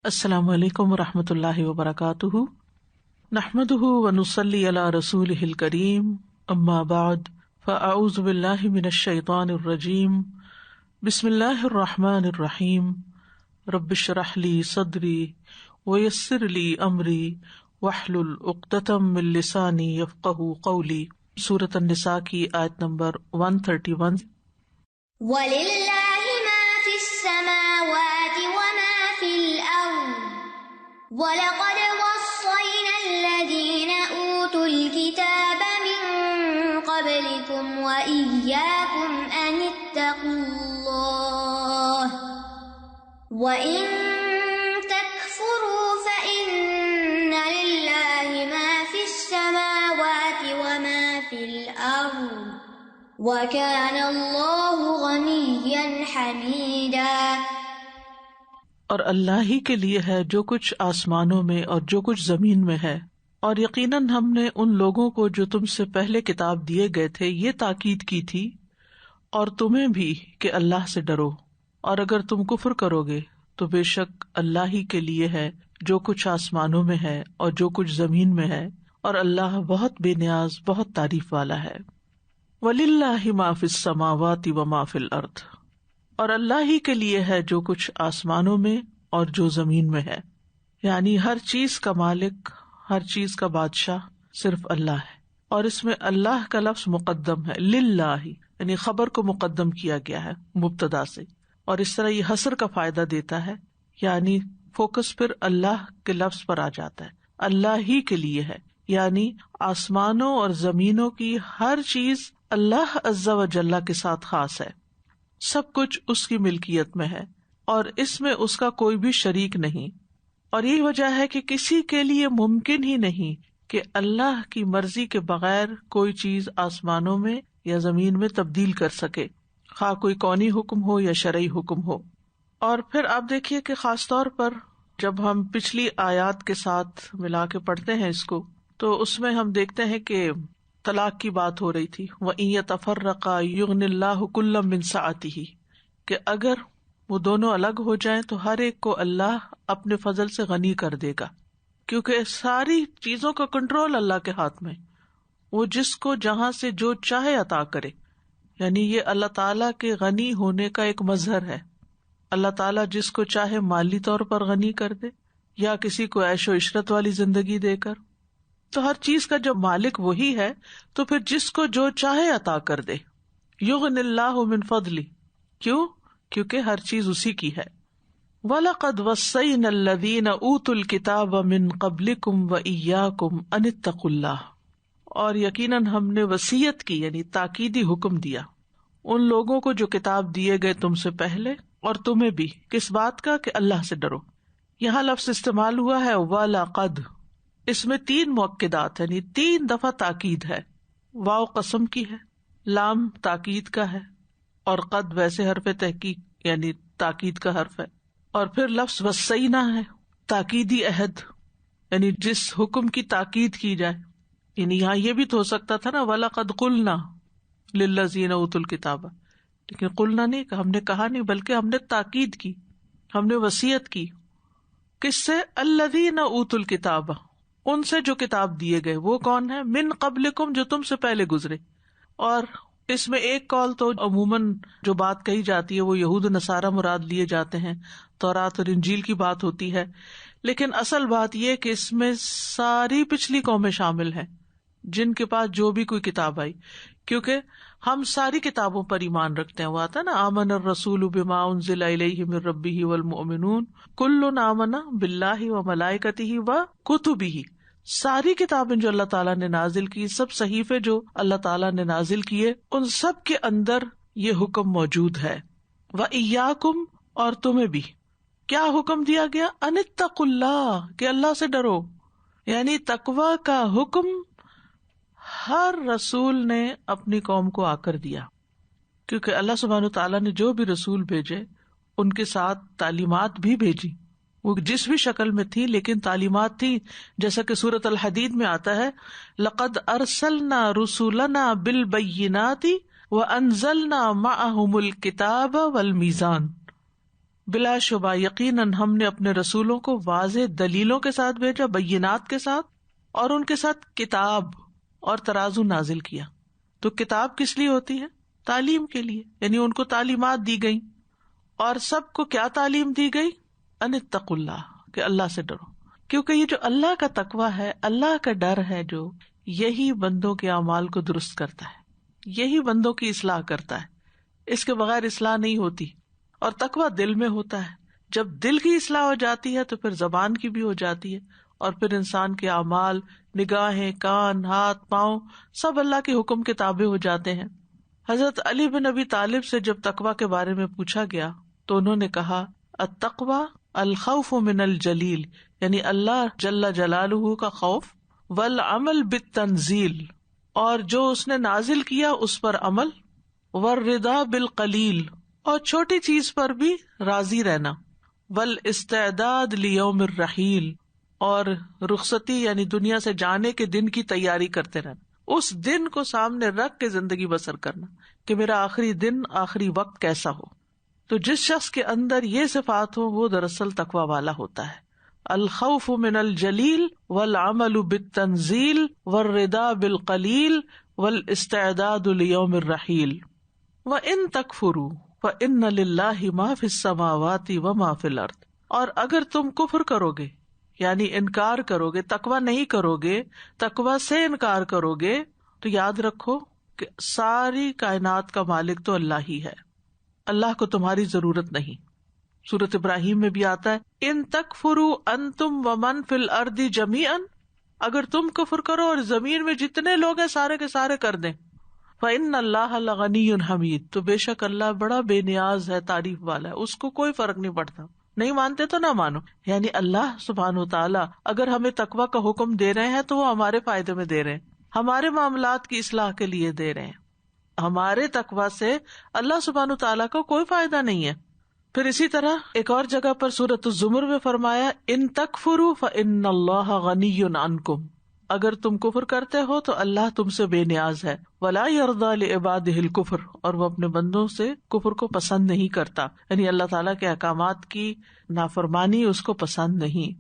السلام علیکم ورحمۃ اللہ وبرکاتہ، نحمدہ ونصلی علی رسولہ الکریم، اما بعد فاعوذ باللہ من الشیطان الرجیم، بسم اللہ الرحمن الرحیم، رب اشرح لی صدری ویسر لی امری واحلل عقدۃ من لسانی یفقہوا قولی۔ سورۃ النساء کی آیت نمبر 131۔ وَلِلَّهِ مَا فِي السَّمَاوَاتِ وَمَا فِي الْأَرْضِ وَلَقَدْ وَصَّيْنَا الَّذِينَ أُوتُوا الْكِتَابَ مِن قَبْلِكُمْ وَإِيَّاكُمْ أَنِ اتَّقُوا اللَّهَ وَإِن تَكْفُرُوا فَإِنَّ لِلَّهِ مَا فِي السَّمَاوَاتِ وَمَا فِي الْأَرْضِ وَكَانَ اللَّهُ غَنِيًّا حَمِيدًا۔ اور اللہ ہی کے لیے ہے جو کچھ آسمانوں میں اور جو کچھ زمین میں ہے، اور یقیناً ہم نے ان لوگوں کو جو تم سے پہلے کتاب دیے گئے تھے یہ تاکید کی تھی اور تمہیں بھی کہ اللہ سے ڈرو، اور اگر تم کفر کرو گے تو بے شک اللہ ہی کے لیے ہے جو کچھ آسمانوں میں ہے اور جو کچھ زمین میں ہے، اور اللہ بہت بے نیاز بہت تعریف والا ہے۔ وَلِلَّهِ مَا فِي السَّمَاوَاتِ وَمَا فِي الْأَرْضِ، اور اللہ ہی کے لیے ہے جو کچھ آسمانوں میں اور جو زمین میں ہے، یعنی ہر چیز کا مالک، ہر چیز کا بادشاہ صرف اللہ ہے۔ اور اس میں اللہ کا لفظ مقدم ہے، للہ یعنی خبر کو مقدم کیا گیا ہے مبتدا سے، اور اس طرح یہ حصر کا فائدہ دیتا ہے، یعنی فوکس پھر اللہ کے لفظ پر آ جاتا ہے، اللہ ہی کے لیے ہے، یعنی آسمانوں اور زمینوں کی ہر چیز اللہ عز و جل کے ساتھ خاص ہے، سب کچھ اس کی ملکیت میں ہے اور اس میں اس کا کوئی بھی شریک نہیں۔ اور یہی وجہ ہے کہ کسی کے لیے ممکن ہی نہیں کہ اللہ کی مرضی کے بغیر کوئی چیز آسمانوں میں یا زمین میں تبدیل کر سکے، خواہ کوئی کونی حکم ہو یا شرعی حکم ہو۔ اور پھر آپ دیکھیے کہ خاص طور پر جب ہم پچھلی آیات کے ساتھ ملا کے پڑھتے ہیں اس کو، تو اس میں ہم دیکھتے ہیں کہ طلاق کی بات ہو رہی تھی، وَإِن يَتَفَرَّقَا يُغْنِ اللَّهُ كُلًّا مِّن سَعَتِهِ، کہ اگر وہ دونوں الگ ہو جائیں تو ہر ایک کو اللہ اپنے فضل سے غنی کر دے گا، کیونکہ ساری چیزوں کا کنٹرول اللہ کے ہاتھ میں، وہ جس کو جہاں سے جو چاہے عطا کرے، یعنی یہ اللہ تعالیٰ کے غنی ہونے کا ایک مظہر ہے۔ اللہ تعالیٰ جس کو چاہے مالی طور پر غنی کر دے یا کسی کو عیش و عشرت والی زندگی دے کر، تو ہر چیز کا جو مالک وہی ہے، تو پھر جس کو جو چاہے عطا کر دے۔ یغنی اللہ من فضلہ، کیوں؟ کیونکہ ہر چیز اسی کی ہے۔ وَلَقَدْ وَصَّيْنَا الَّذِينَ أُوتُوا الْكِتَابَ مِن قَبْلِكُمْ وَإِيَّاكُمْ أَنِ اتَّقُوا اللَّهَ، اور یقیناً ہم نے وصیت کی، یعنی تاکیدی حکم دیا ان لوگوں کو جو کتاب دیے گئے تم سے پہلے اور تمہیں بھی، کس بات کا؟ کہ اللہ سے ڈرو۔ یہاں لفظ استعمال ہوا ہے وَلَقَدْ، اس میں 3 مؤکدات، یعنی 3 دفعہ تاکید ہے۔ واو قسم کی ہے، لام تاکید کا ہے، اور قد ویسے حرف تحقیق یعنی تاکید کا حرف ہے، اور پھر لفظ وصینا ہے، تاکیدی عہد، یعنی جس حکم کی تاکید کی جائے۔ یعنی یہاں یہ بھی تو ہو سکتا تھا نا، وَلَقَدْ قُلْنَا لِلَّذِينَ أُوتُوا الْكِتَابَ، لیکن قلنا نہیں کہ ہم نے کہا نہیں، بلکہ ہم نے تاکید کی، ہم نے وصیت کی۔ کس سے؟ الذین اوتوا الکتاب، ان سے جو کتاب دیے گئے۔ وہ کون ہے؟ من قبلکم، جو تم سے پہلے گزرے۔ اور اس میں ایک قول تو عموماً جو بات کہی جاتی ہے وہ یہود نصارہ مراد لیے جاتے ہیں، تورات اور انجیل کی بات ہوتی ہے، لیکن اصل بات یہ کہ اس میں ساری پچھلی قومیں شامل ہیں جن کے پاس جو بھی کوئی کتاب آئی، کیونکہ ہم ساری کتابوں پر ایمان رکھتے ہیں۔ وہ آتا ہے نا، آمن الرسول بما انزل الیہ من ربہ والمؤمنون کل آمن باللہ وملائکتہ وکتبہ، ساری کتابیں جو اللہ تعالیٰ نے نازل کی، سب صحیفے جو اللہ تعالیٰ نے نازل کیے، ان سب کے اندر یہ حکم موجود ہے۔ وَإِيَّاكُمْ، اور تمہیں بھی کیا حکم دیا گیا؟ ان اتقوا اللہ، کہ اللہ سے ڈرو، یعنی تقوی کا حکم ہر رسول نے اپنی قوم کو آ کر دیا، کیونکہ اللہ سبحانہ تعالیٰ نے جو بھی رسول بھیجے ان کے ساتھ تعلیمات بھی بھیجی، وہ جس بھی شکل میں تھی لیکن تعلیمات تھی، جیسا کہ سورۃ الحدید میں آتا ہے، لقد ارسلنا رسولنا بالبینات وانزلنا معهم الکتاب والمیزان، بلا شبہ یقیناً ہم نے اپنے رسولوں کو واضح دلیلوں کے ساتھ بھیجا، بینات کے ساتھ، اور ان کے ساتھ کتاب اور ترازو نازل کیا. تو کتاب کس لیے ہوتی ہے؟ تعلیم کے لیے، یعنی ان کو تعلیمات دی گئی. اور سب کو کیا تعلیم دی گئی؟ ان اتقوا اللہ، کہ اللہ سے ڈرو. کیونکہ یہ جو اللہ کا تقویٰ ہے، اللہ کا ڈر ہے، جو یہی بندوں کے اعمال کو درست کرتا ہے، یہی بندوں کی اصلاح کرتا ہے. اس کے بغیر اصلاح نہیں ہوتی. اور تقویٰ دل میں ہوتا ہے. جب دل کی اصلاح ہو جاتی ہے تو پھر زبان کی بھی ہو جاتی ہے، اور پھر انسان کے اعمال، نگاہیں، کان، ہاتھ، پاؤں سب اللہ کے حکم کے تابع ہو جاتے ہیں. حضرت علی بن ابی طالب سے جب تقویٰ کے بارے میں پوچھا گیا تو انہوں نے کہا التقویٰ الخوف من الجلیل، یعنی اللہ جل جلالہ کا خوف، والعمل بالتنزیل، اور جو اس نے نازل کیا اس پر عمل، والرضا بالقلیل، اور چھوٹی چیز پر بھی راضی رہنا، والاستعداد لیوم الرحیل، اور رخصتی یعنی دنیا سے جانے کے دن کی تیاری کرتے رہنا، اس دن کو سامنے رکھ کے زندگی بسر کرنا کہ میرا آخری دن، آخری وقت کیسا ہو. تو جس شخص کے اندر یہ صفات ہو وہ دراصل تقویٰ والا ہوتا ہے. الخوف من الجلیل والعمل بالتنزیل والرضا بالقلیل والاستعداد لیوم الرحیل. وَإِن تَكْفُرُوا فَإِنَّ لِلَّهِ مَا فِي السَّمَاوَاتِ وَمَا فِي الْأَرْضِ. اور اگر تم کفر کرو گے، یعنی انکار کرو گے، تقویٰ نہیں کرو گے، تقویٰ سے انکار کرو گے، تو یاد رکھو کہ ساری کائنات کا مالک تو اللہ ہی ہے، اللہ کو تمہاری ضرورت نہیں. سورۃ ابراہیم میں بھی آتا ہے ان تکفروا انتم ومن فی الارض جمیعا، اگر تم کفر کرو اور زمین میں جتنے لوگ ہیں سارے کے سارے کر دیں، فإن اللہ لغنی حمید، تو بے شک اللہ بڑا بے نیاز ہے، تعریف والا ہے، اس کو کوئی فرق نہیں پڑتا. نہیں مانتے تو نہ مانو. یعنی اللہ سبحانہ وتعالی اگر ہمیں تقویٰ کا حکم دے رہے ہیں تو وہ ہمارے فائدے میں دے رہے ہیں، ہمارے معاملات کی اصلاح کے لیے دے رہے ہیں. ہمارے تقویٰ سے اللہ سبحانہ وتعالی کو کوئی فائدہ نہیں ہے. پھر اسی طرح ایک اور جگہ پر سورۃ الزمر میں فرمایا ان تکفروا فإن اللہ غنی عنکم، اگر تم کفر کرتے ہو تو اللہ تم سے بے نیاز ہے. ولا یرضی لعبادہ الکفر، اور وہ اپنے بندوں سے کفر کو پسند نہیں کرتا، یعنی اللہ تعالیٰ کے احکامات کی نافرمانی اس کو پسند نہیں.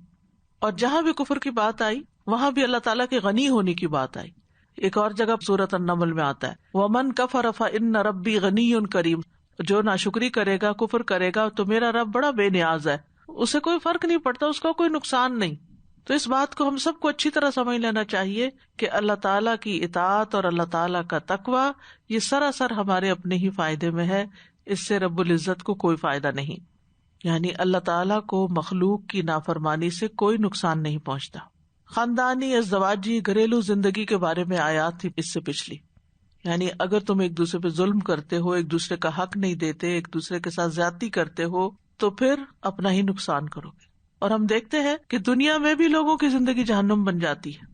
اور جہاں بھی کفر کی بات آئی وہاں بھی اللہ تعالیٰ کے غنی ہونے کی بات آئی. ایک اور جگہ سورۃ النمل میں آتا ہے ومن کفر فإن ربی غنی کریم، جو ناشکری کرے گا، کفر کرے گا تو میرا رب بڑا بے نیاز ہے، اسے کوئی فرق نہیں پڑتا، اس کا کوئی نقصان نہیں. تو اس بات کو ہم سب کو اچھی طرح سمجھ لینا چاہیے کہ اللہ تعالیٰ کی اطاعت اور اللہ تعالیٰ کا تقویٰ یہ سراسر ہمارے اپنے ہی فائدے میں ہے، اس سے رب العزت کو کوئی فائدہ نہیں. یعنی اللہ تعالیٰ کو مخلوق کی نافرمانی سے کوئی نقصان نہیں پہنچتا. خاندانی ازدواجی گھریلو زندگی کے بارے میں آیات تھی اس سے پچھلی، یعنی اگر تم ایک دوسرے پہ ظلم کرتے ہو، ایک دوسرے کا حق نہیں دیتے، ایک دوسرے کے ساتھ زیادتی کرتے ہو تو پھر اپنا ہی نقصان کرو گے. اور ہم دیکھتے ہیں کہ دنیا میں بھی لوگوں کی زندگی جہنم بن جاتی ہے.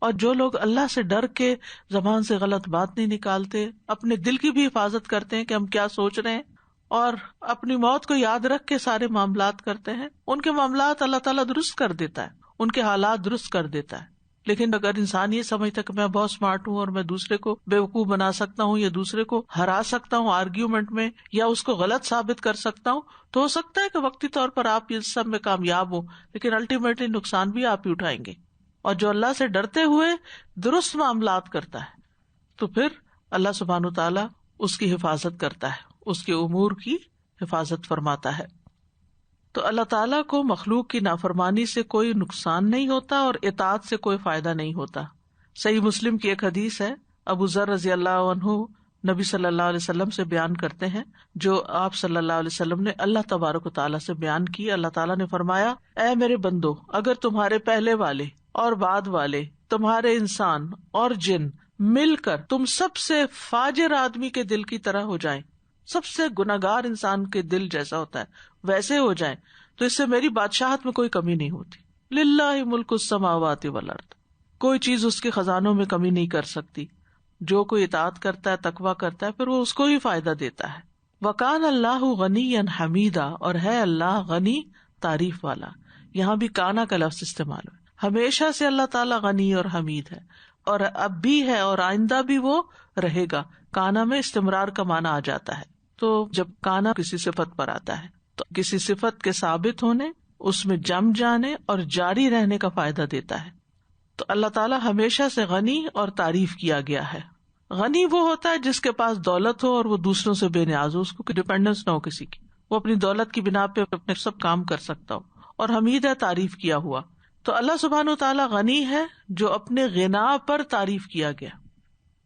اور جو لوگ اللہ سے ڈر کے زبان سے غلط بات نہیں نکالتے، اپنے دل کی بھی حفاظت کرتے ہیں کہ ہم کیا سوچ رہے ہیں، اور اپنی موت کو یاد رکھ کے سارے معاملات کرتے ہیں، ان کے معاملات اللہ تعالیٰ درست کر دیتا ہے، ان کے حالات درست کر دیتا ہے. لیکن اگر انسان یہ سمجھتا کہ میں بہت اسمارٹ ہوں اور میں دوسرے کو بیوقوف بنا سکتا ہوں یا دوسرے کو ہرا سکتا ہوں آرگیومنٹ میں یا اس کو غلط ثابت کر سکتا ہوں، تو ہو سکتا ہے کہ وقتی طور پر آپ اس سب میں کامیاب ہوں، لیکن الٹیمیٹلی نقصان بھی آپ ہی اٹھائیں گے. اور جو اللہ سے ڈرتے ہوئے درست معاملات کرتا ہے تو پھر اللہ سبحانہ وتعالیٰ اس کی حفاظت کرتا ہے، اس کے امور کی حفاظت فرماتا ہے. تو اللہ تعالیٰ کو مخلوق کی نافرمانی سے کوئی نقصان نہیں ہوتا اور اطاعت سے کوئی فائدہ نہیں ہوتا. صحیح مسلم کی ایک حدیث ہے، ابو ذر رضی اللہ عنہ نبی صلی اللہ علیہ وسلم سے بیان کرتے ہیں، جو آپ صلی اللہ علیہ وسلم نے اللہ تبارک و تعالیٰ سے بیان کی. اللہ تعالیٰ نے فرمایا اے میرے بندو، اگر تمہارے پہلے والے اور بعد والے، تمہارے انسان اور جن مل کر تم سب سے فاجر آدمی کے دل کی طرح ہو جائیں، سب سے گناہگار انسان کے دل جیسا ہوتا ہے ویسے ہو جائیں، تو اس سے میری بادشاہت میں کوئی کمی نہیں ہوتی. للہ ملک السماوات والارض، کوئی چیز اس کے خزانوں میں کمی نہیں کر سکتی. جو کوئی اطاعت کرتا ہے، تقویٰ کرتا ہے، پھر وہ اس کو ہی فائدہ دیتا ہے. وکان اللہ غنیا حمیدا، اور ہے اللہ غنی تعریف والا. یہاں بھی کانا کا لفظ استعمال ہے. ہمیشہ سے اللہ تعالیٰ غنی اور حمید ہے، اور اب بھی ہے اور آئندہ بھی وہ رہے گا. کانا میں استمرار کا معنی آ جاتا ہے، تو جب کانا کسی صفت پر آتا ہے تو کسی صفت کے ثابت ہونے، اس میں جم جانے اور جاری رہنے کا فائدہ دیتا ہے. تو اللہ تعالیٰ ہمیشہ سے غنی اور تعریف کیا گیا ہے. غنی وہ ہوتا ہے جس کے پاس دولت ہو اور وہ دوسروں سے بے نیاز ہو، اس کو ڈپینڈنس نہ ہو کسی کی، وہ اپنی دولت کی بنا پہ اپنے سب کام کر سکتا ہو. اور حمید ہے تعریف کیا ہوا. تو اللہ سبحانہ و تعالیٰ غنی ہے جو اپنے غنا پر تعریف کیا گیا،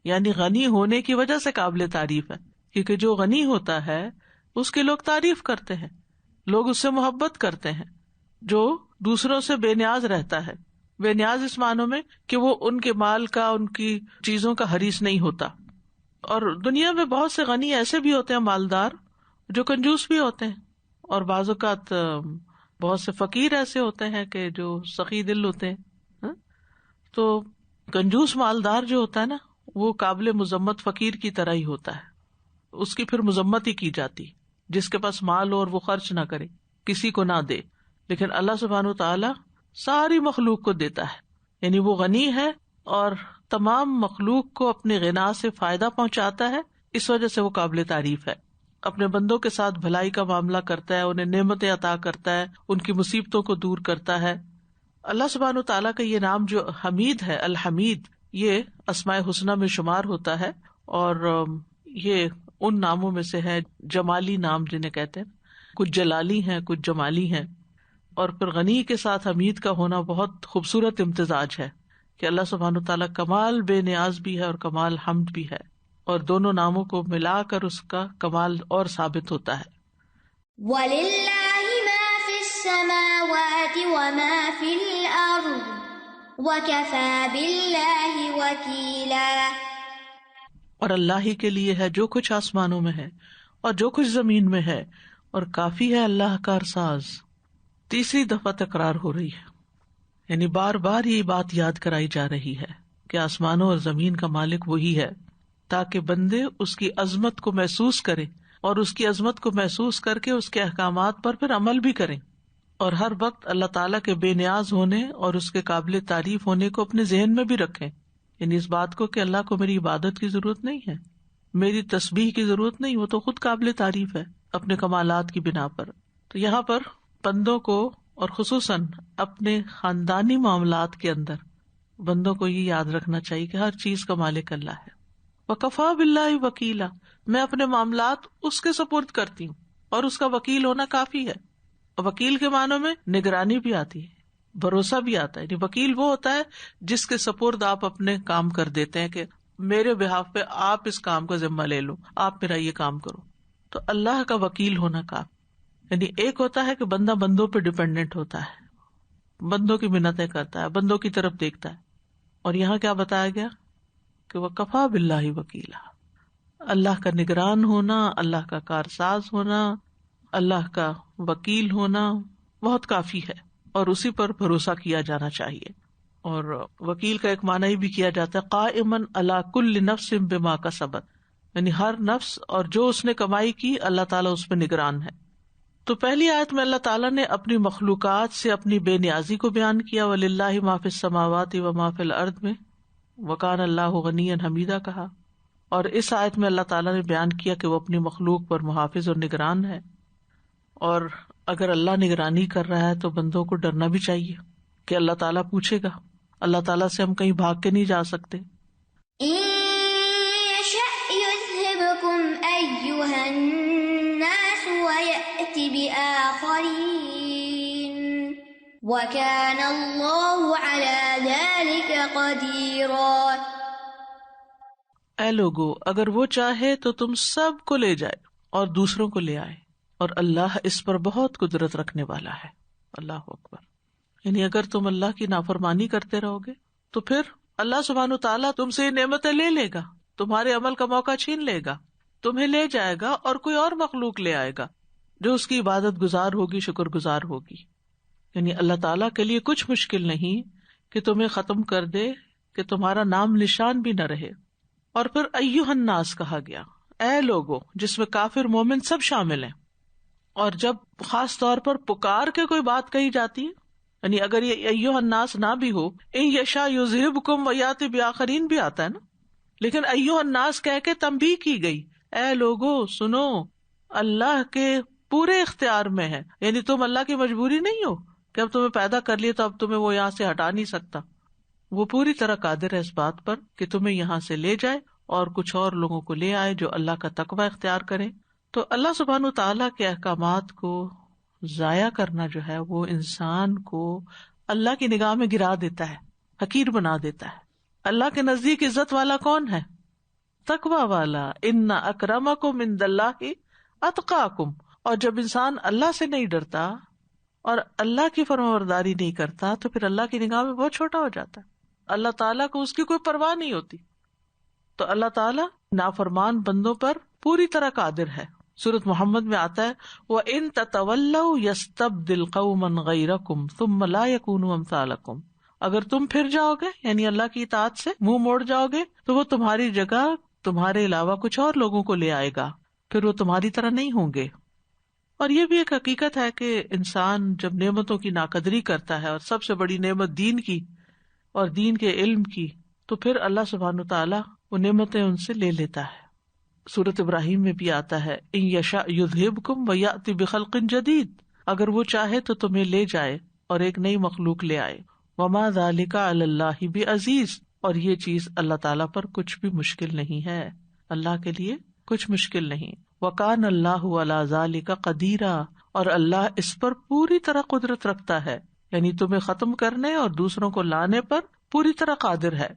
یعنی غنی ہونے کی وجہ سے قابل تعریف ہے. کیونکہ جو غنی ہوتا ہے اس کی لوگ تعریف کرتے ہیں، لوگ اس سے محبت کرتے ہیں. جو دوسروں سے بے نیاز رہتا ہے، بے نیاز اس معنوں میں کہ وہ ان کے مال کا، ان کی چیزوں کا حریص نہیں ہوتا. اور دنیا میں بہت سے غنی ایسے بھی ہوتے ہیں مالدار جو کنجوس بھی ہوتے ہیں، اور بعض اوقات بہت سے فقیر ایسے ہوتے ہیں کہ جو سخی دل ہوتے ہیں. تو کنجوس مالدار جو ہوتا ہے نا، وہ قابل مذمت فقیر کی طرح ہی ہوتا ہے، اس کی پھر مذمت ہی کی جاتی. جس کے پاس مال ہو اور وہ خرچ نہ کرے، کسی کو نہ دے. لیکن اللہ سبحانہ وتعالی ساری مخلوق کو دیتا ہے، یعنی وہ غنی ہے اور تمام مخلوق کو اپنے غنا سے فائدہ پہنچاتا ہے. اس وجہ سے وہ قابل تعریف ہے. اپنے بندوں کے ساتھ بھلائی کا معاملہ کرتا ہے، انہیں نعمتیں عطا کرتا ہے، ان کی مصیبتوں کو دور کرتا ہے. اللہ سبحانہ وتعالی کا یہ نام جو حمید ہے، الحمید، یہ اسماء حسنی میں شمار ہوتا ہے. اور یہ ان ناموں میں سے ہے جمالی نام جنہیں کہتے ہیں. کچھ جلالی ہیں، کچھ جمالی ہیں. اور پھر غنی کے ساتھ حمید کا ہونا بہت خوبصورت امتزاج ہے کہ اللہ سبحانہ وتعالیٰ کمال بے نیاز بھی ہے اور کمال حمد بھی ہے، اور دونوں ناموں کو ملا کر اس کا کمال اور ثابت ہوتا ہے. وَلِلَّهِ مَا فِي السَّمَاوَاتِ وَمَا فِي الْأَرْضِ وَكَفَى بِاللَّهِ وَكِيلًا. اور اللہ ہی کے لیے ہے جو کچھ آسمانوں میں ہے اور جو کچھ زمین میں ہے، اور کافی ہے اللہ کارساز. تیسری دفعہ تکرار ہو رہی ہے، یعنی بار بار یہ بات یاد کرائی جا رہی ہے کہ آسمانوں اور زمین کا مالک وہی ہے، تاکہ بندے اس کی عظمت کو محسوس کریں اور اس کی عظمت کو محسوس کر کے اس کے احکامات پر پھر عمل بھی کریں، اور ہر وقت اللہ تعالیٰ کے بے نیاز ہونے اور اس کے قابل تعریف ہونے کو اپنے ذہن میں بھی رکھیں. یعنی اس بات کو کہ اللہ کو میری عبادت کی ضرورت نہیں ہے، میری تسبیح کی ضرورت نہیں، وہ تو خود قابل تعریف ہے اپنے کمالات کی بنا پر. تو یہاں پر بندوں کو، اور خصوصاً اپنے خاندانی معاملات کے اندر بندوں کو یہ یاد رکھنا چاہیے کہ ہر چیز کا مالک اللہ ہے. وَكَفَى بِاللَّهِ وَكِيلًا، میں اپنے معاملات اس کے سپرد کرتی ہوں اور اس کا وکیل ہونا کافی ہے. وکیل کے معنوں میں نگرانی بھی آتی ہے، بھروسہ بھی آتا ہے. یعنی وکیل وہ ہوتا ہے جس کے سپرد آپ اپنے کام کر دیتے ہیں کہ میرے بہاف پہ آپ اس کام کا ذمہ لے لو، آپ میرا یہ کام کرو. تو اللہ کا وکیل ہونا کافی. یعنی ایک ہوتا ہے کہ بندہ بندوں پہ ڈیپینڈنٹ ہوتا ہے، بندوں کی منتیں کرتا ہے، بندوں کی طرف دیکھتا ہے. اور یہاں کیا بتایا گیا کہ وَكَفَى بِاللَّهِ وَكِيلًا، اللہ کا نگران ہونا، اللہ کا کارساز ہونا، اللہ کا وکیل ہونا بہت کافی ہے، اور اسی پر بھروسہ کیا جانا چاہیے. اور وکیل کا ایک معنی بھی کیا جاتا ہے قائماً علی کل نفس بما کسبت، یعنی ہر نفس اور جو اس نے کمائی کی اللہ تعالیٰ اس پہ نگران ہے. تو پہلی آیت میں اللہ تعالیٰ نے اپنی مخلوقات سے اپنی بے نیازی کو بیان کیا، وَلِلَّهِ مَا فِي السَّمَاوَاتِ وَمَا فِي الْأَرْضِ میں وَكَانَ اللَّهُ غَنِيًّا حَمِيدًا کہا. اور اس آیت میں اللہ تعالیٰ نے بیان کیا کہ وہ اپنی مخلوق پر محافظ اور نگران ہے. اور اگر اللہ نگرانی کر رہا ہے تو بندوں کو ڈرنا بھی چاہیے کہ اللہ تعالیٰ پوچھے گا. اللہ تعالیٰ سے ہم کہیں بھاگ کے نہیں جا سکتے. وَكَانَ اللَّهُ عَلَى ذَلِكَ قَدِيرًا. اے لوگو، اگر وہ چاہے تو تم سب کو لے جائے اور دوسروں کو لے آئے، اور اللہ اس پر بہت قدرت رکھنے والا ہے. اللہ اکبر. یعنی اگر تم اللہ کی نافرمانی کرتے رہو گے تو پھر اللہ سبحانہ تعالیٰ تم سے یہ نعمتیں لے لے گا، تمہارے عمل کا موقع چھین لے گا، تمہیں لے جائے گا اور کوئی اور مخلوق لے آئے گا جو اس کی عبادت گزار ہوگی، شکر گزار ہوگی. یعنی اللہ تعالیٰ کے لیے کچھ مشکل نہیں کہ تمہیں ختم کر دے، کہ تمہارا نام نشان بھی نہ رہے. اور پھر ایھا الناس کہا گیا، اے لوگو، جس میں کافر مومن سب شامل ہیں. اور جب خاص طور پر پکار کے کوئی بات کہی جاتی ہے، یعنی اگر یہ ایھا الناس نہ بھی ہو، ان یشاء یذھبکم ویأتی بآخرین بھی آتا ہے نا، لیکن ایھا الناس کہہ کے تنبیہ کی گئی، اے لوگو سنو، اللہ کے پورے اختیار میں ہے. یعنی تم اللہ کی مجبوری نہیں ہو کہ اب تمہیں پیدا کر لیے تو اب تمہیں وہ یہاں سے ہٹا نہیں سکتا. وہ پوری طرح قادر ہے اس بات پر کہ تمہیں یہاں سے لے جائے اور کچھ اور لوگوں کو لے آئے جو اللہ کا تقوی اختیار کریں. تو اللہ سبحانہ و تعالیٰ کے احکامات کو ضائع کرنا جو ہے وہ انسان کو اللہ کی نگاہ میں گرا دیتا ہے، حقیر بنا دیتا ہے. اللہ کے نزدیک عزت والا کون ہے؟ تقوی والا. ان اکرمکم عند اللہ اتقاکم. اور جب انسان اللہ سے نہیں ڈرتا اور اللہ کی فرمانبرداری نہیں کرتا تو پھر اللہ کی نگاہ میں بہت چھوٹا ہو جاتا ہے. اللہ تعالیٰ کو اس کی کوئی پرواہ نہیں ہوتی. تو اللہ تعالیٰ نافرمان بندوں پر پوری طرح قادر ہے. سورۃ محمد میں آتا ہے وَإِن تَتَوَلَّوْا يَسْتَبْدِلْ قَوْمًا غَيْرَكُمْ ثُمَّ لَا يَكُونُوا أَمْثَالَكُمْ. اگر تم پھر جاؤ گے یعنی اللہ کی اطاعت سے منہ موڑ جاؤ گے تو وہ تمہاری جگہ تمہارے علاوہ کچھ اور لوگوں کو لے آئے گا، پھر وہ تمہاری طرح نہیں ہوں گے. اور یہ بھی ایک حقیقت ہے کہ انسان جب نعمتوں کی ناقدری کرتا ہے اور سب سے بڑی نعمت دین کی اور دین کے علم کی تو پھر اللہ سبحانہ تعالیٰ وہ نعمتیں ان سے لے لیتا ہے. سورۃ ابراہیم میں بھی آتا ہے ان یشاء یذھبکم ویأتی بخلق جدید. اگر وہ چاہے تو تمہیں لے جائے اور ایک نئی مخلوق لے آئے. وما ذلک علی اللہ بعزیز. اور یہ چیز اللہ تعالیٰ پر کچھ بھی مشکل نہیں ہے، اللہ کے لیے کچھ مشکل نہیں. وکان اللہ علی ذلک قدیرا. اور اللہ اس پر پوری طرح قدرت رکھتا ہے، یعنی تمہیں ختم کرنے اور دوسروں کو لانے پر پوری طرح قادر ہے.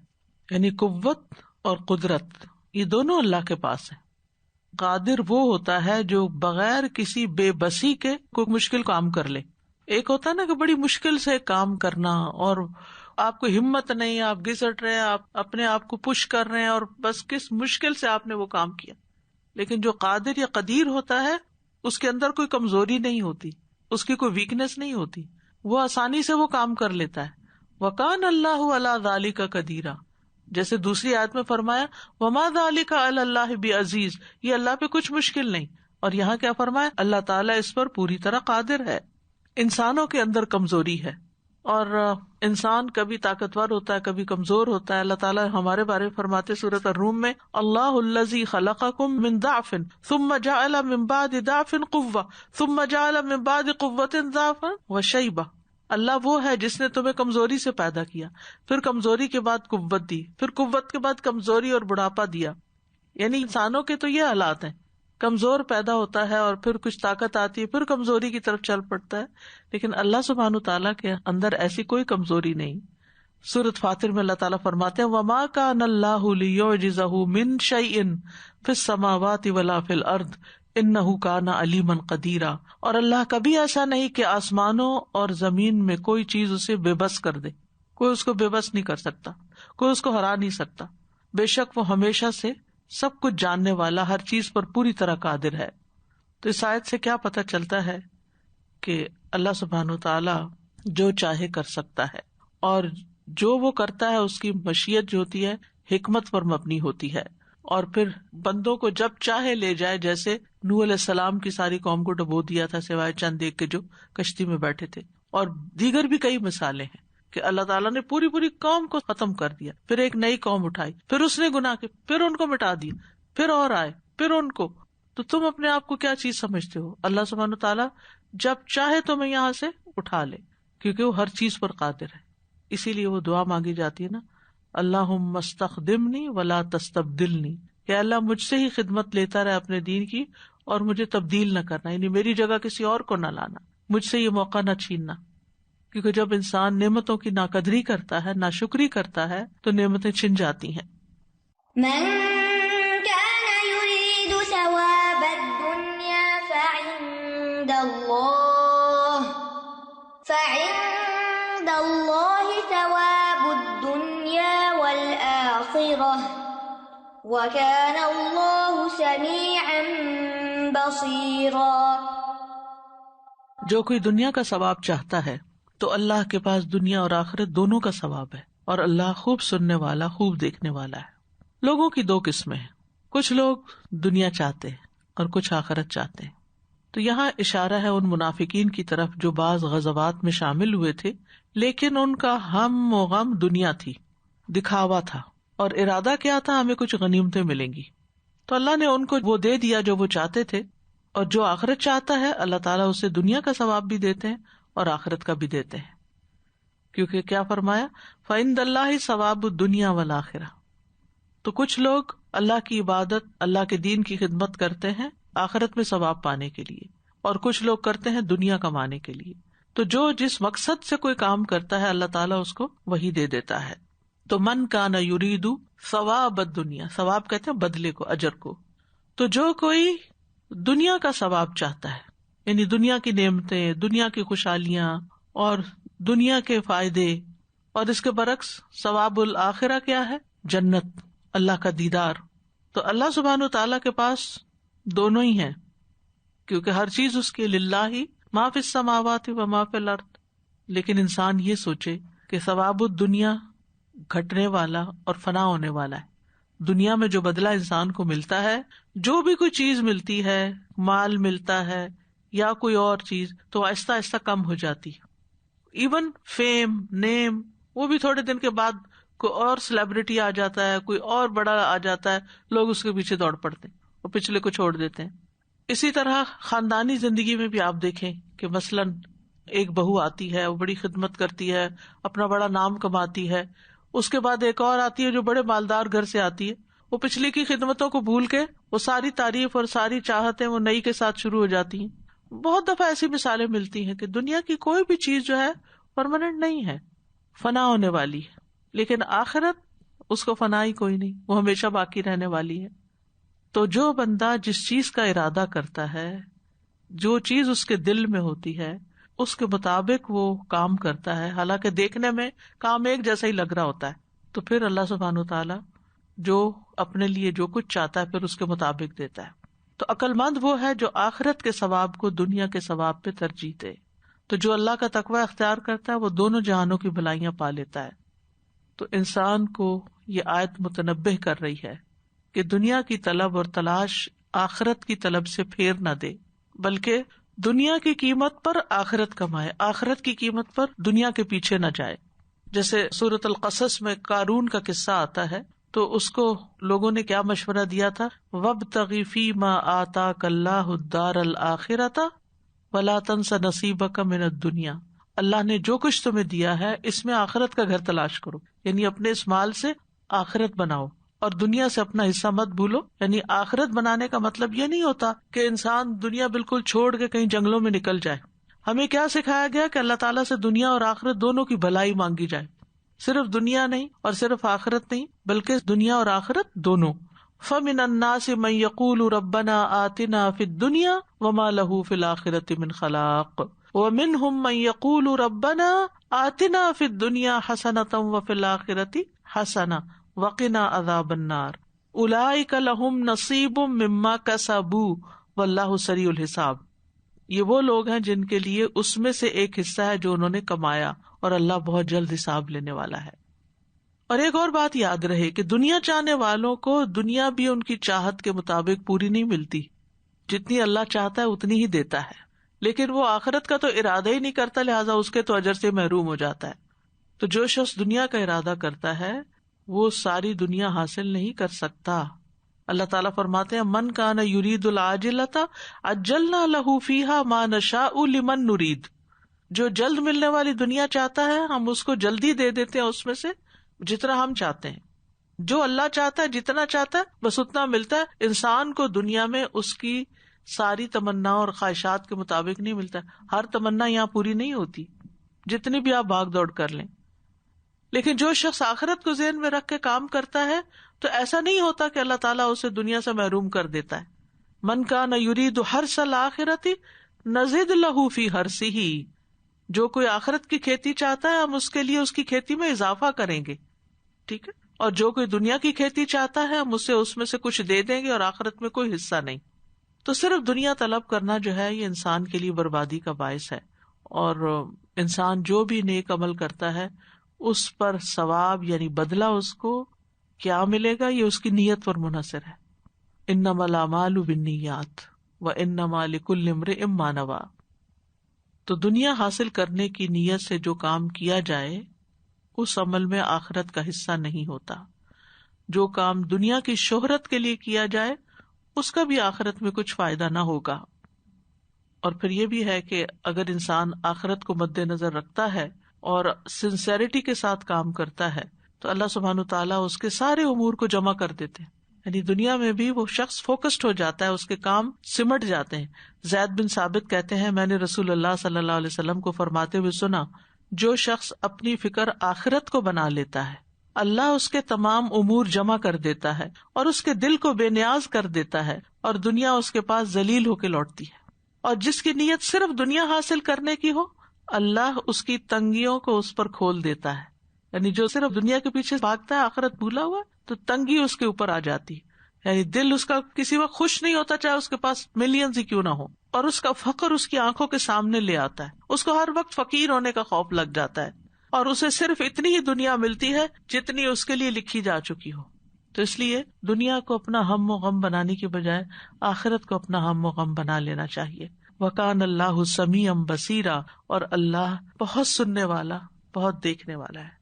یعنی قوت اور قدرت یہ دونوں اللہ کے پاس ہے. قادر وہ ہوتا ہے جو بغیر کسی بے بسی کے کوئی مشکل کام کر لے. ایک ہوتا ہے نا کہ بڑی مشکل سے کام کرنا اور آپ کو ہمت نہیں، آپ گھسٹ رہے ہیں، آپ اپنے آپ کو پش کر رہے ہیں اور بس کس مشکل سے آپ نے وہ کام کیا. لیکن جو قادر یا قدیر ہوتا ہے اس کے اندر کوئی کمزوری نہیں ہوتی، اس کی کوئی ویکنیس نہیں ہوتی، وہ آسانی سے وہ کام کر لیتا ہے. وکان اللہ علی ذلک قدیرا. جیسے دوسری آیت میں فرمایا وما ذلک علی اللہ بعزیز، یہ اللہ پہ کچھ مشکل نہیں. اور یہاں کیا فرمایا اللہ تعالیٰ اس پر پوری طرح قادر ہے. انسانوں کے اندر کمزوری ہے اور انسان کبھی طاقتور ہوتا ہے کبھی کمزور ہوتا ہے. اللہ تعالیٰ ہمارے بارے میں فرماتے سورۃ الروم میں اللہ الذی خلقکم من ضعف ثم جعل من بعد ضعف قوة ثم جعل من بعد قوة ضعفا وشیبہ. اللہ وہ ہے جس نے تمہیں کمزوری سے پیدا کیا، پھر کمزوری کے بعد قوت دی، پھر قوت کے بعد کمزوری اور بڑھاپا دیا. یعنی انسانوں کے تو یہ حالات ہیں، کمزور پیدا ہوتا ہے اور پھر کچھ طاقت آتی ہے پھر کمزوری کی طرف چل پڑتا ہے. لیکن اللہ سبحانہ تعالیٰ کے اندر ایسی کوئی کمزوری نہیں. سورۃ فاطر میں اللہ تعالیٰ فرماتے ہیں وما کان اللہ لیعجزہ من شیء فی السماوات ولا فی الارض انہ کان علیما قدیرا. اور اللہ کبھی ایسا نہیں کہ آسمانوں اور زمین میں کوئی چیز اسے بے بس کر دے، کوئی اس کو بے بس نہیں کر سکتا، کوئی اس کو ہرا نہیں سکتا. بے شک وہ ہمیشہ سے سب کچھ جاننے والا، ہر چیز پر پوری طرح قادر ہے. تو اس آیت سے کیا پتہ چلتا ہے کہ اللہ سبحانہ تعالیٰ جو چاہے کر سکتا ہے اور جو وہ کرتا ہے اس کی مشیت جو ہوتی ہے حکمت پر مبنی ہوتی ہے. اور پھر بندوں کو جب چاہے لے جائے، جیسے نوح علیہ السلام کی ساری قوم کو ڈبو دیا تھا سوائے چند ایک کے جو کشتی میں بیٹھے تھے. اور دیگر بھی کئی مثالیں ہیں کہ اللہ تعالیٰ نے پوری پوری قوم کو ختم کر دیا، پھر ایک نئی قوم اٹھائی، پھر اس نے گناہ کے پھر ان کو مٹا دیا، پھر اور آئے پھر ان کو. تو تم اپنے آپ کو کیا چیز سمجھتے ہو؟ اللہ سبحانہ تعالیٰ جب چاہے تمہیں یہاں سے اٹھا لے کیونکہ وہ ہر چیز پر قادر ہے. اسی لیے وہ دعا مانگی جاتی ہے نا اللہم استخدمنی ولا تستبدلنی، کہ اللہ مجھ سے ہی خدمت لیتا رہے اپنے دین کی اور مجھے تبدیل نہ کرنا، یعنی میری جگہ کسی اور کو نہ لانا، مجھ سے یہ موقع نہ چھیننا. کیونکہ جب انسان نعمتوں کی ناقدری کرتا ہے، ناشکری کرتا ہے تو نعمتیں چھن جاتی ہیں. من كان يريد ثواب الدنيا فعند الله ثواب الدنيا والآخرة وكان الله سميعا بصيرا. جو کوئی دنیا کا ثواب چاہتا ہے تو اللہ کے پاس دنیا اور آخرت دونوں کا ثواب ہے، اور اللہ خوب سننے والا خوب دیکھنے والا ہے. لوگوں کی دو قسمیں ہیں، کچھ لوگ دنیا چاہتے ہیں اور کچھ آخرت چاہتے ہیں. تو یہاں اشارہ ہے ان منافقین کی طرف جو بعض غزوات میں شامل ہوئے تھے لیکن ان کا ہم و غم دنیا تھی، دکھاوا تھا، اور ارادہ کیا تھا ہمیں کچھ غنیمتیں ملیں گی. تو اللہ نے ان کو وہ دے دیا جو وہ چاہتے تھے، اور جو آخرت چاہتا ہے اللہ تعالیٰ اسے دنیا کا ثواب بھی دیتے ہیں اور آخرت کا بھی دیتے ہیں، کیونکہ کیا فرمایا، فَإِنَّ اللَّهِ ثَوَابُ الدُّنْيَا وَالْآخِرَةِ، تو کچھ لوگ اللہ کی عبادت، اللہ کے دین کی خدمت کرتے ہیں آخرت میں ثواب پانے کے لیے، اور کچھ لوگ کرتے ہیں دنیا کمانے کے لیے. تو جو جس مقصد سے کوئی کام کرتا ہے اللہ تعالیٰ اس کو وہی دے دیتا ہے. تو من کان یرید ثواب الدنیا، ثواب کہتے ہیں بدلے کو، اجر کو. تو جو کوئی دنیا کا ثواب چاہتا ہے، یعنی دنیا کی نعمتیں، دنیا کی خوشحالیاں اور دنیا کے فائدے، اور اس کے برعکس ثواب الآخرہ کیا ہے، جنت، اللہ کا دیدار. تو اللہ سبحانہ وتعالیٰ کے پاس دونوں ہی ہیں، کیونکہ ہر چیز اس کے للہ ما فی السماوات و ما فی الارض. لیکن انسان یہ سوچے کہ ثواب الدنیا گھٹنے والا اور فنا ہونے والا ہے. دنیا میں جو بدلہ انسان کو ملتا ہے، جو بھی کوئی چیز ملتی ہے، مال ملتا ہے یا کوئی اور چیز، تو آہستہ آہستہ کم ہو جاتی. ایون فیم، نیم، وہ بھی تھوڑے دن کے بعد کوئی اور سیلیبریٹی آ جاتا ہے، کوئی اور بڑا آ جاتا ہے، لوگ اس کے پیچھے دوڑ پڑتے ہیں اور پچھلے کو چھوڑ دیتے ہیں. اسی طرح خاندانی زندگی میں بھی آپ دیکھیں کہ مثلاً ایک بہو آتی ہے، وہ بڑی خدمت کرتی ہے، اپنا بڑا نام کماتی ہے، اس کے بعد ایک اور آتی ہے جو بڑے مالدار گھر سے آتی ہے، وہ پچھلی کی خدمتوں کو بھول کے وہ ساری تعریف اور ساری چاہتیں وہ نئی کے ساتھ شروع ہو جاتی ہیں. بہت دفعہ ایسی مثالیں ملتی ہیں کہ دنیا کی کوئی بھی چیز جو ہے پرماننٹ نہیں ہے، فنا ہونے والی ہے، لیکن آخرت اس کو فنا ہی کوئی نہیں، وہ ہمیشہ باقی رہنے والی ہے. تو جو بندہ جس چیز کا ارادہ کرتا ہے، جو چیز اس کے دل میں ہوتی ہے، اس کے مطابق وہ کام کرتا ہے، حالانکہ دیکھنے میں کام ایک جیسا ہی لگ رہا ہوتا ہے، تو پھر اللہ سبحانہ وتعالیٰ جو اپنے لیے جو کچھ چاہتا ہے پھر اس کے مطابق دیتا ہے. تو عقل مند وہ ہے جو آخرت کے ثواب کو دنیا کے ثواب پہ ترجیح دے. تو جو اللہ کا تقوی اختیار کرتا ہے وہ دونوں جہانوں کی بھلائیاں پا لیتا ہے. تو انسان کو یہ آیت متنبہ کر رہی ہے کہ دنیا کی طلب اور تلاش آخرت کی طلب سے پھیر نہ دے، بلکہ دنیا کی قیمت پر آخرت کمائے، آخرت کی قیمت پر دنیا کے پیچھے نہ جائے. جیسے سورۃ القصص میں قارون کا قصہ آتا ہے، تو اس کو لوگوں نے کیا مشورہ دیا تھا، وَابْتَغِ فِيمَا آتَاكَ اللَّهُ الدَّارَ الْآخِرَةَ وَلَا تَنْسَ نَصِيبَكَ مِنَ الدُّنْيَا. اللہ نے جو کچھ تمہیں دیا ہے اس میں آخرت کا گھر تلاش کرو، یعنی اپنے اس مال سے آخرت بناؤ اور دنیا سے اپنا حصہ مت بھولو. یعنی آخرت بنانے کا مطلب یہ نہیں ہوتا کہ انسان دنیا بالکل چھوڑ کے کہیں جنگلوں میں نکل جائے. ہمیں کیا سکھایا گیا کہ اللہ تعالیٰ سے دنیا اور آخرت دونوں کی بھلائی مانگی جائے، صرف دنیا نہیں اور صرف آخرت نہیں، بلکہ دنیا اور آخرت دونوں. فَمِنَ النَّاسِ مَن يَقُولُ رَبَّنَا آتِنَا فِي الدُّنْيَا وَمَا لَهُ فِي الْآخِرَةِ مِنْ خَلَاقٍ وَمِنْهُم مَن يَقُولُ رَبَّنَا آتِنَا فِي الدُّنْيَا حَسَنَةً وَفِي الْآخِرَةِ حَسَنَةً وَقِنَا عَذَابَ النَّارِ أُولَئِكَ لَهُمْ نَصِيبٌ مِّمَّا كَسَبُوا وَاللَّهُ سَرِيعُ الْحِسَابِ. یہ وہ لوگ ہیں جن کے لیے اس میں سے ایک حصہ ہے جو انہوں نے کمایا، اور اللہ بہت جلد حساب لینے والا ہے. اور ایک اور بات یاد رہے کہ دنیا چاہنے والوں کو دنیا بھی ان کی چاہت کے مطابق پوری نہیں ملتی، جتنی اللہ چاہتا ہے اتنی ہی دیتا ہے، لیکن وہ آخرت کا تو ارادہ ہی نہیں کرتا، لہٰذا اس کے تو اجر سے محروم ہو جاتا ہے. تو جو شخص دنیا کا ارادہ کرتا ہے وہ ساری دنیا حاصل نہیں کر سکتا. اللہ تعالیٰ فرماتے ہیں من کان یرید العاجلۃ عجلنا لہ فیہا ما نشاء لمن نرید. جو جلد ملنے والی دنیا چاہتا ہے ہم اس کو جلدی دے دیتے ہیں اس میں سے جتنا ہم چاہتے ہیں. جو اللہ چاہتا ہے جتنا چاہتا ہے بس اتنا ملتا ہے. انسان کو دنیا میں اس کی ساری تمنا اور خواہشات کے مطابق نہیں ملتا. ہر تمنا یہاں پوری نہیں ہوتی جتنی بھی آپ بھاگ دوڑ کر لیں. لیکن جو شخص آخرت کو ذہن میں رکھ کے کام کرتا ہے تو ایسا نہیں ہوتا کہ اللہ تعالیٰ اسے دنیا سے محروم کر دیتا ہے. من کان یرید حرث الآخرۃ نزد لہ فی حرثہ. جو کوئی آخرت کی کھیتی چاہتا ہے ہم اس کے لیے اس کی کھیتی میں اضافہ کریں گے، ٹھیک ہے. اور جو کوئی دنیا کی کھیتی چاہتا ہے ہم اسے اس میں سے کچھ دے دیں گے اور آخرت میں کوئی حصہ نہیں. تو صرف دنیا طلب کرنا جو ہے یہ انسان کے لیے بربادی کا باعث ہے. اور انسان جو بھی نیک عمل کرتا ہے اس پر ثواب یعنی بدلہ اس کو کیا ملے گا یہ اس کی نیت پر منحصر ہے. انما الاعمال بالنیات وانما لکل امرئ ما نوی. تو دنیا حاصل کرنے کی نیت سے جو کام کیا جائے اس عمل میں آخرت کا حصہ نہیں ہوتا. جو کام دنیا کی شہرت کے لیے کیا جائے اس کا بھی آخرت میں کچھ فائدہ نہ ہوگا. اور پھر یہ بھی ہے کہ اگر انسان آخرت کو مد نظر رکھتا ہے اور سنسیریٹی کے ساتھ کام کرتا ہے تو اللہ سبحانہ تعالیٰ اس کے سارے امور کو جمع کر دیتے ہیں. یعنی دنیا میں بھی وہ شخص فوکسڈ ہو جاتا ہے، اس کے کام سمٹ جاتے ہیں. زید بن ثابت کہتے ہیں میں نے رسول اللہ صلی اللہ علیہ وسلم کو فرماتے ہوئے سنا، جو شخص اپنی فکر آخرت کو بنا لیتا ہے اللہ اس کے تمام امور جمع کر دیتا ہے اور اس کے دل کو بے نیاز کر دیتا ہے اور دنیا اس کے پاس ذلیل ہو کے لوٹتی ہے. اور جس کی نیت صرف دنیا حاصل کرنے کی ہو اللہ اس کی تنگیوں کو اس پر کھول دیتا ہے. یعنی جو صرف دنیا کے پیچھے بھاگتا ہے آخرت بھولا ہوا تو تنگی اس کے اوپر آ جاتی، یعنی دل اس کا کسی وقت خوش نہیں ہوتا چاہے اس کے پاس ملینز ہی کیوں نہ ہو، اور اس کا فقر اس کی آنکھوں کے سامنے لے آتا ہے. اس کو ہر وقت فقیر ہونے کا خوف لگ جاتا ہے اور اسے صرف اتنی ہی دنیا ملتی ہے جتنی اس کے لیے لکھی جا چکی ہو. تو اس لیے دنیا کو اپنا ہم و غم بنانے کی بجائے آخرت کو اپنا ہم و غم بنا لینا چاہیے. وَكَانَ اللَّهُ سَمِيعًا بَصِيرًا، اور اللہ بہت سننے والا بہت دیکھنے والا ہے.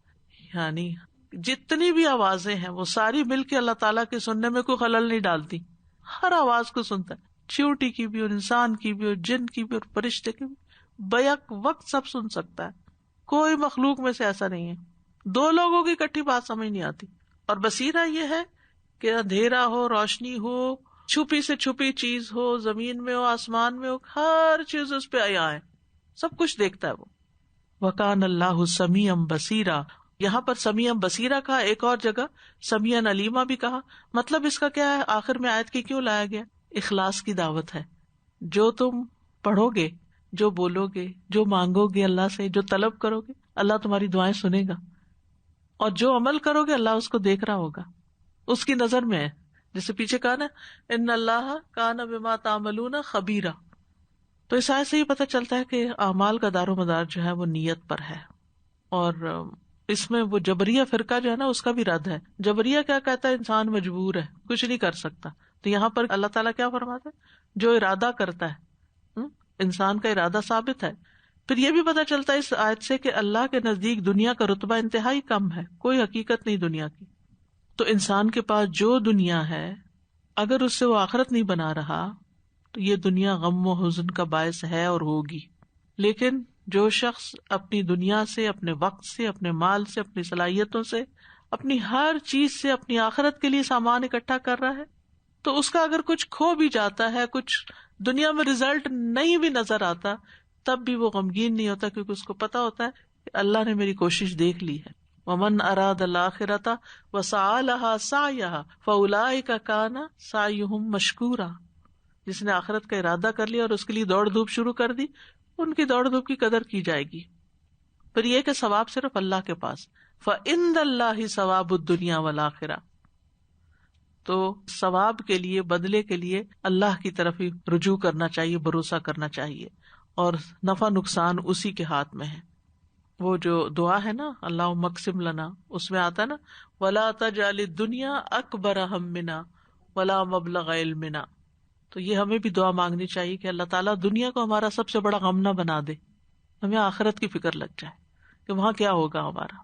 یعنی جتنی بھی آوازیں ہیں وہ ساری مل کے اللہ تعالیٰ کے سننے میں کوئی خلل نہیں ڈالتی، ہر آواز کو سنتا ہے، چیونٹی کی بھی اور انسان کی بھی اور جن کی بھی اور فرشتے کی بھی، بیک وقت سب سن سکتا ہے. کوئی مخلوق میں سے ایسا نہیں ہے. دو لوگوں کی اکٹھی بات سمجھ نہیں آتی. اور بصیرہ یہ ہے کہ اندھیرا ہو روشنی ہو، چھپی سے چھپی چیز ہو، زمین میں ہو آسمان میں ہو، ہر چیز اس پہ عیاں ہے، سب کچھ دیکھتا ہے وہ. وَكَانَ اللَّهُ سَمِيعًا بَصِيرًا، یہاں پر سمیعًا بصیرہ کہا، ایک اور جگہ سمیعًا علیمہ بھی کہا. مطلب اس کا کیا ہے؟ آخر میں آیت کی کیوں لایا گیا؟ اخلاص کی دعوت ہے. جو تم پڑھو گے، جو بولو گے، جو مانگو گے اللہ سے، جو طلب کرو گے، اللہ تمہاری دعائیں سنے گا. اور جو عمل کرو گے اللہ اس کو دیکھ رہا ہوگا، اس کی نظر میں ہے. جیسے پیچھے کہا نا ان اللہ کان بما تعملون خبیرا. تو اس آیت سے یہ پتہ چلتا ہے کہ اعمال کا دار و مدار جو ہے وہ نیت پر ہے. اور اس میں وہ جبریہ فرقہ جو ہے نا اس کا بھی رد ہے. جبریہ کیا کہتا ہے؟ انسان مجبور ہے، کچھ نہیں کر سکتا. تو یہاں پر اللہ تعالیٰ کیا فرماتا ہے؟ جو ارادہ کرتا ہے، انسان کا ارادہ ثابت ہے. پھر یہ بھی پتہ چلتا ہے اس آیت سے کہ اللہ کے نزدیک دنیا کا رتبہ انتہائی کم ہے، کوئی حقیقت نہیں دنیا کی. تو انسان کے پاس جو دنیا ہے اگر اس سے وہ آخرت نہیں بنا رہا تو یہ دنیا غم و حزن کا باعث ہے اور ہوگی. لیکن جو شخص اپنی دنیا سے، اپنے وقت سے، اپنے مال سے، اپنی صلاحیتوں سے، اپنی ہر چیز سے اپنی آخرت کے لیے سامان اکٹھا کر رہا ہے تو اس کا اگر کچھ کھو بھی جاتا ہے، کچھ دنیا میں رزلٹ نہیں بھی نظر آتا، تب بھی وہ غمگین نہیں ہوتا، کیونکہ اس کو پتا ہوتا ہے کہ اللہ نے میری کوشش دیکھ لی ہے. وَمَنْ أَرَادَ الْآخِرَةَ وَسَعَىٰ لَهَا سَعْيَهَا فَأُولَٰئِكَ كَانَ سَعْيُهُمْ مَشْكُورًا. جس نے آخرت کا ارادہ کر لیا اور اس کے لیے دوڑ دھوپ شروع کر دی، ان کی دوڑ دھوپ کی قدر کی جائے گی. پھر یہ کہ ثواب صرف اللہ کے پاس. فَإِنَّ اللَّهِ ثَوَابُ الدُّنْيَا وَالْآخِرَةِ، تو ثواب کے لیے، بدلے کے لیے اللہ کی طرف ہی رجوع کرنا چاہیے، بھروسہ کرنا چاہیے، اور نفع نقصان اسی کے ہاتھ میں ہے. وہ جو دعا ہے نا اللہم اقسم لنا، اس میں آتا نا وَلَا تَجْعَلِ الدُّنْيَا أَكْبَرَ هَمِّنَا وَلَا مَبْلَغَ عِلْمِنَا. تو یہ ہمیں بھی دعا مانگنی چاہیے کہ اللہ تعالیٰ دنیا کو ہمارا سب سے بڑا غم نہ بنا دے، ہمیں آخرت کی فکر لگ جائے کہ وہاں کیا ہوگا ہمارا.